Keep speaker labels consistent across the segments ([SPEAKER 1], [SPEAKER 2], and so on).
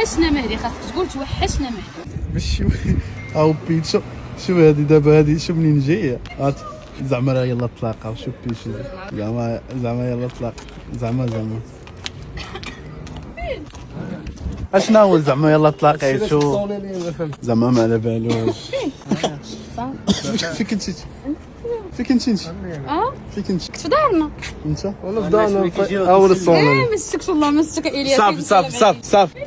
[SPEAKER 1] توحشنا مهدي، خاصك تقول توحشنا مهدي.
[SPEAKER 2] باش او بيتشو. شوف هذه دابا هذه شوف منين جايه زعما راه يلا تلاقاو. شوف بيتشو زعما يلا تلاقا زعما اشنا هو زعما يلا تلاقيتو زعما ما على بالوش. فين كنتي فين كنتي انت؟ فين كنتي؟
[SPEAKER 1] كنت في دارنا
[SPEAKER 2] انت
[SPEAKER 3] ولا في دارنا اول الصومالي.
[SPEAKER 1] ما شفتكش والله، ما شفتك الياس.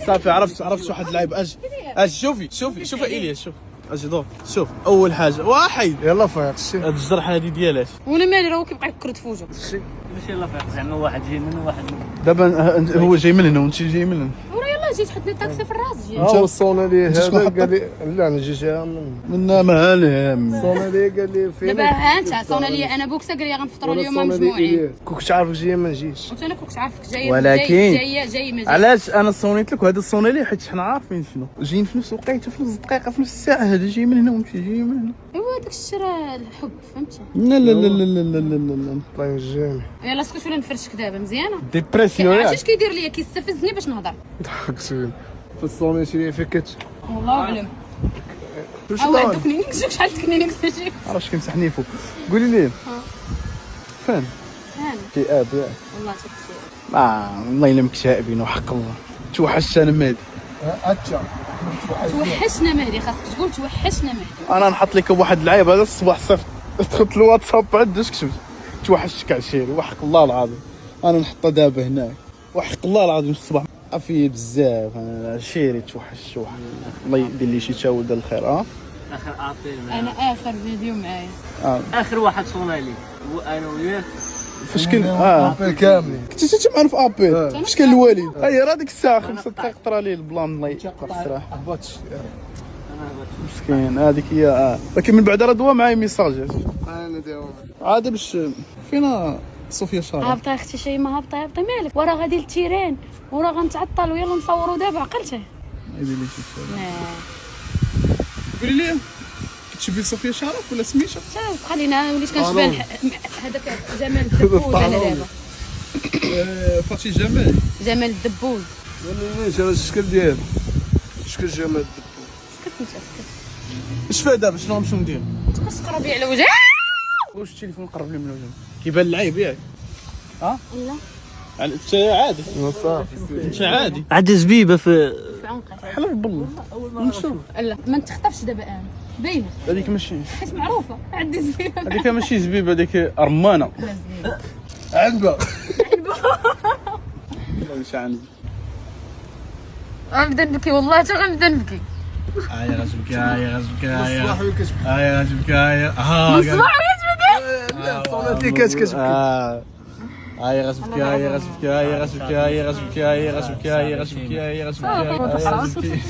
[SPEAKER 2] صافي عرفت واحد اللعيب. اجي شوفي الياس. اجي دور شوف اول حاجه واحد
[SPEAKER 3] يلا فايق شي
[SPEAKER 2] هاد الجرحه هادي ديالاش
[SPEAKER 1] وانا مالي راه كيبقى يكرد في وجهه.
[SPEAKER 3] شي
[SPEAKER 4] ماشي يلا فايق، زعما واحد جاي منه واحد منه.
[SPEAKER 2] دابا هو جاي من هنا وانت جاي من هنا.
[SPEAKER 1] وراه يلاه جيت حطني الطاكسي في الراس. جيت
[SPEAKER 3] هو الصومالي هذا
[SPEAKER 2] شكون
[SPEAKER 3] قال لي لا انا جيت من
[SPEAKER 2] منا مالهم.
[SPEAKER 3] الصومالي قال لي فين
[SPEAKER 1] دابا ها انت صونا لي انا بوكسه قال لي غنفطروا اليوم مجموعين.
[SPEAKER 3] كنت عارفك جاي ما نجيش.
[SPEAKER 1] قلت انا كنت عارفك جايه
[SPEAKER 2] ولكن
[SPEAKER 1] جاي ما جاي.
[SPEAKER 2] علاش انا صونيت لك وهذا الصونيلي حيت حنا عارفين شنو جايين في نفس الوقيته في نفس الدقيقه في نفس الساعه. هذا جاي من هنا وانت جاي من هنا.
[SPEAKER 1] ايوا داك الشيء راه الحب فهمتي.
[SPEAKER 2] لا
[SPEAKER 3] الله يجزيني.
[SPEAKER 1] يلاه اسكت ولا نفرشك دابا مزيانه.
[SPEAKER 2] ديبرسيون
[SPEAKER 1] عرفتي
[SPEAKER 2] ياك.
[SPEAKER 1] اش كيدير ليا؟ كيستفزني باش نهضر.
[SPEAKER 3] ضحكت في الصومالي شي فكت.
[SPEAKER 1] والله اعلم.
[SPEAKER 2] واش
[SPEAKER 1] او
[SPEAKER 2] داير؟
[SPEAKER 1] عندك نينك شحال تكنينك تجي.
[SPEAKER 2] عرفتش كيمسحني فوق. قولي لي فين
[SPEAKER 1] هاني
[SPEAKER 2] كئاب ياك.
[SPEAKER 1] والله تكتي.
[SPEAKER 2] والله الا مكتئبين وحق الله. توحشت انا مهدي.
[SPEAKER 3] اتشا
[SPEAKER 1] توحشنا مهدي، خاصك تقول توحشنا مهدي.
[SPEAKER 2] انا نحط لك واحد اللعيب هذا الصباح صيفط دخلت الواتساب عندك كتبت توحشتك عشيري وحق الله العظيم. انا نحطها دابا هناك وحق الله العظيم الصباح عافيه بزاف. انا عشيري توحش الله يدير لي شي تاود الخير.
[SPEAKER 4] اخر عاطل
[SPEAKER 1] انا اخر فيديو معايا
[SPEAKER 4] اخر واحد صومالي هو انا وياه.
[SPEAKER 2] فاش كان
[SPEAKER 3] كاملين
[SPEAKER 2] كنت انت معنا في ابي فاش كان الوالد. هي راه ديك الساعه 5 دقائق طرا لي البلان الله يعطيك الصراحه
[SPEAKER 3] هبطش
[SPEAKER 2] مسكين. هذيك هي ولكن من بعد راه دوا معايا ميساجات
[SPEAKER 3] انا داوم
[SPEAKER 2] عاد باش فينا صوفيا شارع.
[SPEAKER 1] هابطه اختي شيماء، هابطه مالك؟ وراه غادي للتيران وراه غنتعطل ويلا نصوروا دابا عقلتيه.
[SPEAKER 2] يدير لي شي حاجه. قولي لي كتشوفي صوفيا شرف ولا سميشه؟
[SPEAKER 1] خلينا وليت كنشبه هذاك جمال الدبوز. انا دابا
[SPEAKER 2] فاتي جمال
[SPEAKER 1] الدبوز.
[SPEAKER 3] ليش هذا الشكل ديالو شكل جمال الدبو.
[SPEAKER 1] سكت انت سكت.
[SPEAKER 2] اش فيها دابا شنو غنمشيو نديرو؟
[SPEAKER 1] تقربي على وجهي.
[SPEAKER 2] واش التليفون قرب لي من وجهك كيبان اللعيب ياك.
[SPEAKER 1] لا
[SPEAKER 2] انت عادي
[SPEAKER 3] صافي
[SPEAKER 2] انت عادي
[SPEAKER 4] عاد زبيبه في
[SPEAKER 1] في عنقي.
[SPEAKER 2] حلف بالله نشوف.
[SPEAKER 1] لا ما نتخطفش دابا انا باينه
[SPEAKER 2] هذيك ماشي
[SPEAKER 1] حيت معروفه عندي زبيبه.
[SPEAKER 2] هذيك ماشي زبيبه هذيك رمانه
[SPEAKER 1] لا زبيبه
[SPEAKER 2] عنبه ماشي عنبه.
[SPEAKER 1] غنبدا نبكي والله حتى غنبدا نبكي.
[SPEAKER 2] غتبكي غتبكي
[SPEAKER 3] الصباح وكتبكي
[SPEAKER 2] غتبكي
[SPEAKER 1] الصباح وكتبكي.
[SPEAKER 3] لا صوناتي كتبكي
[SPEAKER 2] غتبكي غتبكي